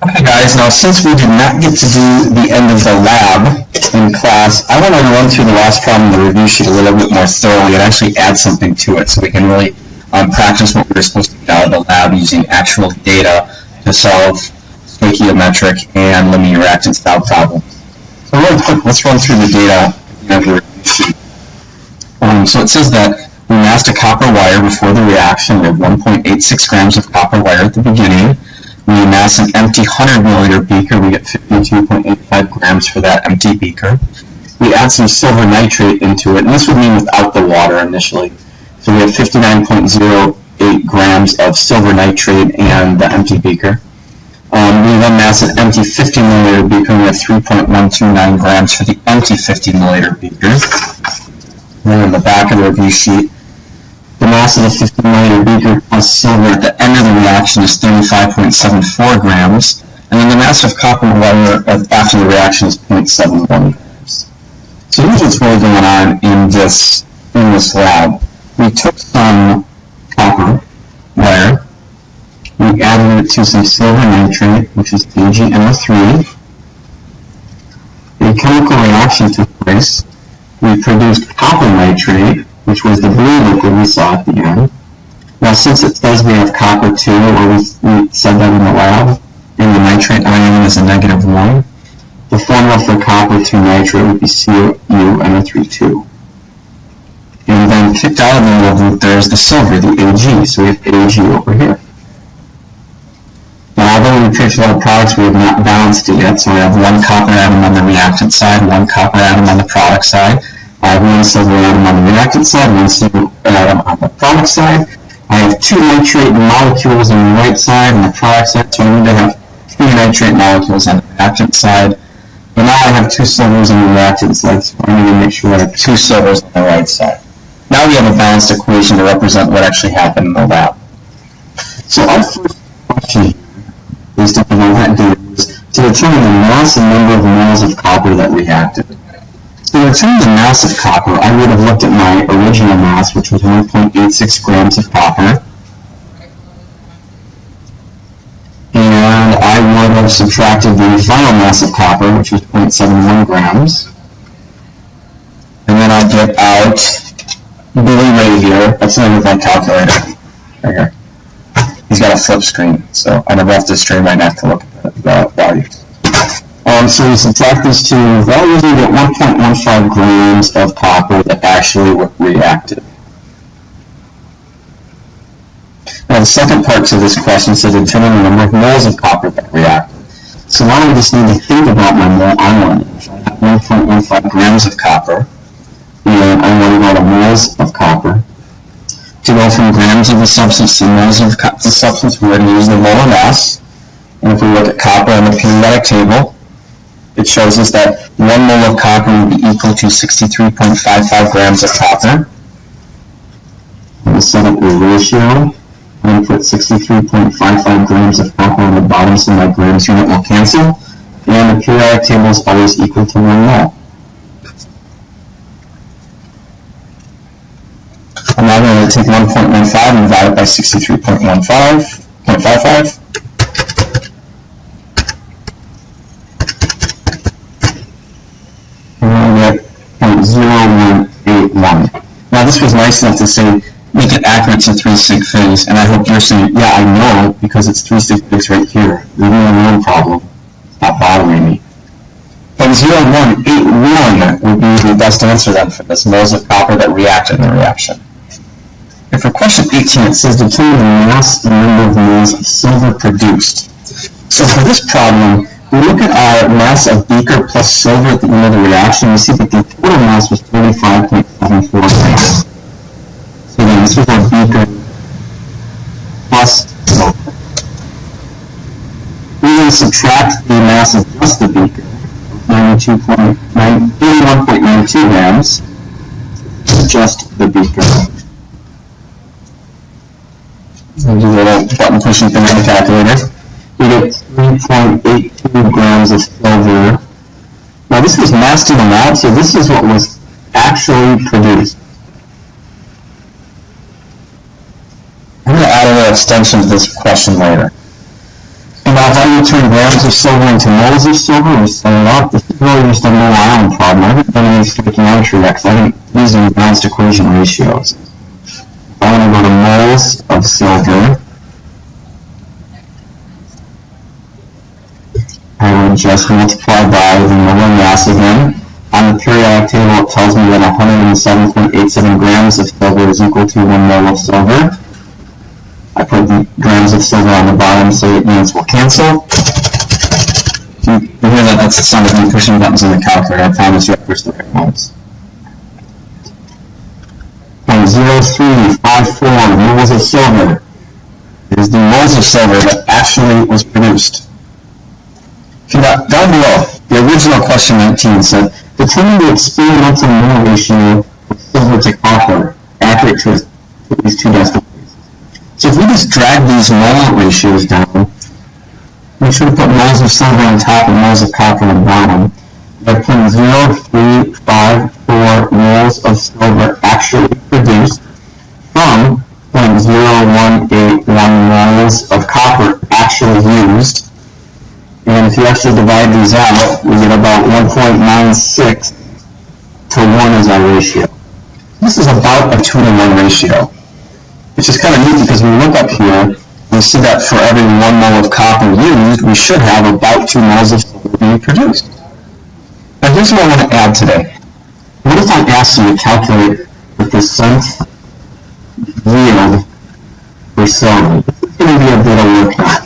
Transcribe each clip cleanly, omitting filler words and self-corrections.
Okay guys, now since we did not get to do the end of the lab in class, I want to run through the last problem in the review sheet a little bit more thoroughly and actually add something to it so we can really practice what we were supposed to get out of the lab using actual data to solve stoichiometric and limiting reactant style problems. So really quick, let's run through the data of the review sheet. So it says that we massed a copper wire before the reaction. We have 1.86 grams of copper wire at the beginning. We mass an empty 100 milliliter beaker. We get 52.85 grams for that empty beaker. We add some silver nitrate into it, and this would mean without the water initially. So we have 59.08 grams of silver nitrate and the empty beaker. We then mass an empty 50 milliliter beaker, and we have 3.129 grams for the empty 50 milliliter beaker. Then in the back of the review sheet, the mass of the 50 milliliter beaker plus silver at the end of the reaction is 35.74 grams, and then the mass of copper wire after the reaction is 0.71 grams. So here's what's really going on in this lab. We took some copper wire, we added it to some silver nitrate, which is AgNO3. A chemical reaction took place. We produced copper nitrate, which was the blue liquid we saw at the end. Now, since it says we have copper 2, or we said that in the lab, and the nitrate ion is a -1, the formula for copper 2 nitrate would be CuNO3 And then kicked out of the middle group, there's the silver, the Ag, so we have Ag over here. Now, although we picked a lot of products, we have not balanced it yet, so we have one copper atom on the reactant side, one copper atom on the product side. I have one silver atom on the reactant side, one silver atom on the product side. I have 2 nitrate molecules on the right side and the product side, so I need to have 3 nitrate molecules on the reactant side. But now I have 2 silvers on the reactant side, so I need to make sure I have 2 silvers on the right side. Now we have a balanced equation to represent what actually happened in the lab. So our first question, based on all that data, is to determine the mass and number of moles of copper that reacted. So to determine the mass of copper, I would have looked at my original mass, which was 1.86 grams of copper. And I would have subtracted the final mass of copper, which was 0.71 grams. And then I'd get out Billy right here. That's not with my calculator. Right here. He's got a flip screen, so I never have to strain my neck to look at the values. So we subtract these two values and get 1.15 grams of copper that actually reacted. Now the second part to this question says determine the number of moles of copper that reacted. So now I just need to think about my mole island. I have 1.15 grams of copper, and I want to go to moles of copper. To go from grams of the substance to moles of the substance, we're going to use the molar mass. And if we look at copper on the periodic table, it shows us that 1 mole of copper would be equal to 63.55 grams of copper. I'm going to set up a ratio. I'm going to put 63.55 grams of copper on the bottom so my grams unit will cancel. And the periodic table is always equal to 1 mole. I'm now going to take 1.15 and divide it by 63.55. And then we get 0.0181. Now this was nice enough to say, make it accurate to 3 sig figs, and I hope you're saying, yeah, I know, because it's 3 sig figs right here. Leave me alone, problem. Stop bothering me. But 0.181 would be the best answer then for this, moles of copper that reacted in the reaction. And for question 18, it says determine the mass and number of moles of silver produced. So for this problem, we look at our mass of beaker plus silver at the end of the reaction, we see that the total mass was 35.74 grams. So again, this was our beaker plus silver. We then subtract the mass of just the beaker, 81.92 grams, just the beaker. I'll do a little button pushing thing on the calculator. We get 3.82 grams of silver. Now this was massed in the lab, so this is what was actually produced. I'm going to add a little extension to this question later. And now if I we turn grams of silver into moles of silver, we set it up. This is really just a mole ion problem. I haven't done any stoichiometry yet because I haven't used any balanced equation ratios. I want to go to moles of silver. I would just multiply by the molar mass again. On the periodic table, it tells me that 107.87 grams of silver is equal to 1 mole of silver. I put the grams of silver on the bottom so it means we'll cancel. You hear that? That's the sound of me pushing buttons on the calculator. I promise you I push the right ones. 0.0354 moles of silver is the moles of silver that actually was produced. Down below, the original question 19 said, determine the experimental mole ratio of silver to copper, accurate to these two decimal places. So if we just drag these mole ratios down, we should put moles of silver on top and moles of copper on the bottom. By putting 0.354 moles of silver actually produced from 0.0181 moles of copper actually used. And if you actually divide these out, we get about 1.96 to 1 as our ratio. This is about a 2 to 1 ratio, which is kind of neat because when we look up here, we see that for every 1 mole of copper used, we should have about 2 moles of silver being produced. Now here's what I want to add today. What if I asked you to calculate the percent yield for silver? It's going to be a bit of work now.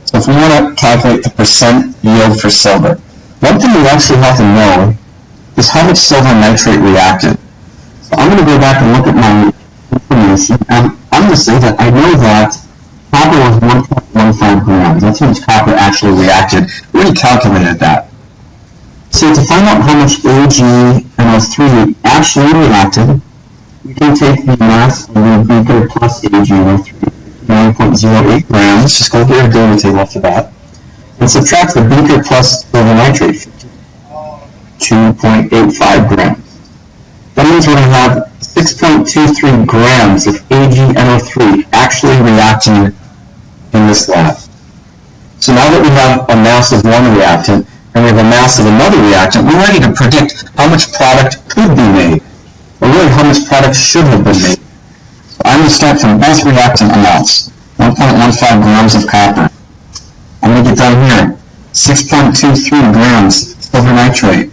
So if we want to calculate the percent yield for silver, one thing we actually have to know is how much silver nitrate reacted. So I'm going to go back and look at my information, and I'm going to say that I know that copper was 1.15 grams. That's how much copper actually reacted. We already calculated that. So to find out how much AgNO3 actually reacted, we can take the mass of the beaker plus AgNO3, 9.08 grams, just go get a data table after that, and subtract the beaker plus silver nitrate, 2.85 grams. That means we're going to have 6.23 grams of AgNO3 actually reacting in this lab. So now that we have a mass of one reactant, and we have a mass of another reactant, we're ready to predict how much product could be made, or really how much product should have been made. So I'm going to start from both reactant amounts, 1.15 grams of copper. I'm going to get down here, 6.23 grams silver nitrate.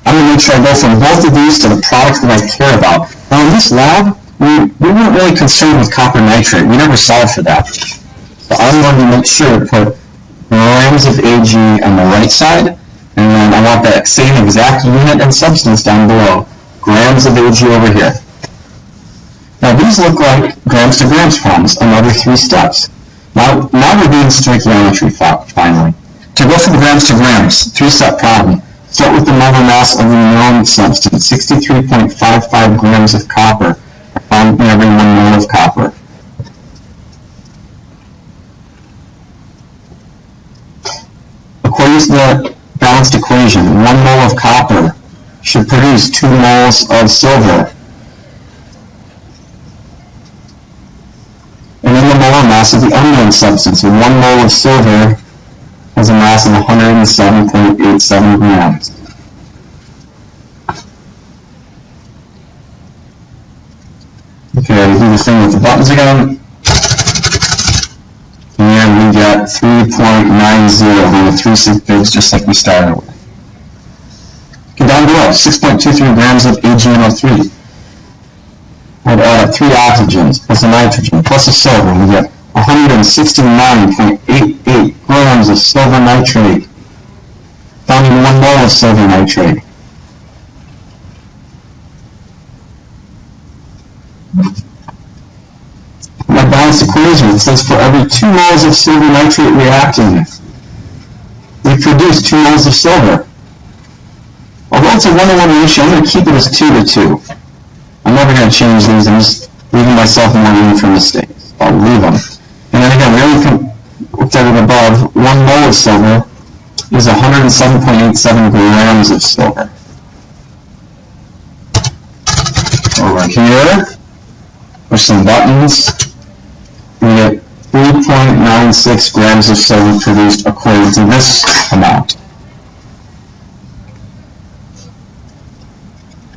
I'm going to make sure I go from both of these to the product that I care about. Now in this lab, we weren't really concerned with copper nitrate. We never solved for that. So I'm going to make sure to put grams of Ag on the right side, and then I want that same exact unit and substance down below, grams of Ag over here. Now these look like grams to grams problems, another 3 steps. Now we're doing stoichiometry finally. To go from grams to grams, 3-step problem. Start with the molar mass of the known substance. 63.55 grams of copper are found in every 1 mole of copper. According to the balanced equation, 1 mole of copper should produce 2 moles of silver. And then the molar mass of the unknown substance, 1 mole of silver has a mass of 107.87 grams. Okay, we do the thing with the buttons again. And we got 3.90 on the 3 sig-figs, just like we started with. Okay, down below, 6.23 grams of AgNO3. I'd add up 3 oxygens plus a nitrogen plus a silver. We get 169.88 grams of silver nitrate, found in 1 mole of silver nitrate. My balanced equation says for every 2 moles of silver nitrate reacting, we produce 2 moles of silver. Although it's a 1-to-1 ratio, I'm going to keep it as 2 to 2. I'm never going to change these. I'm just leaving myself more room for mistakes. I'll leave them. And then again, we already looked at it above. 1 mole of silver is 107.87 grams of silver. Over here, push some buttons. We get 3.96 grams of silver produced according to this amount.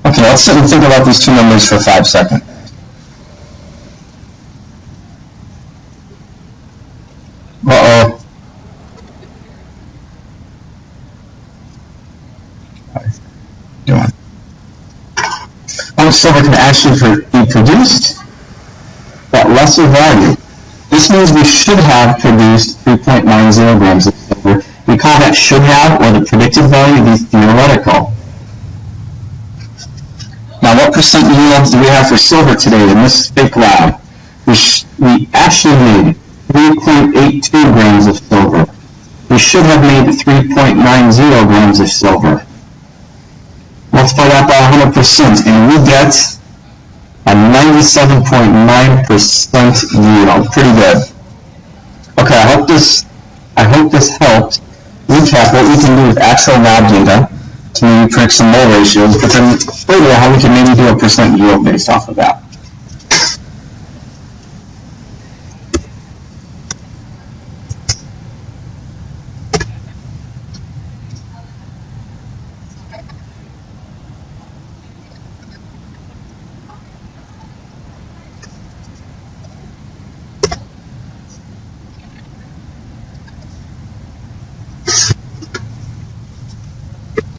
Okay, let's sit and think about these two numbers for 5 seconds. Uh-oh. How much silver can actually be produced? That lesser value. This means we should have produced 3.90 grams of silver. We call that should have, or the predicted value, the theoretical. Now, what percent yield do we have for silver today in this fake lab? We actually made 3.82 grams of silver. We should have made 3.90 grams of silver. Multiply that by 100%, and we get a 97.9% yield. Pretty good. Okay, I hope this helped recap what we can do with actual lab data to maybe predict some mole ratios, but then further how we can maybe do a percent yield based off of that.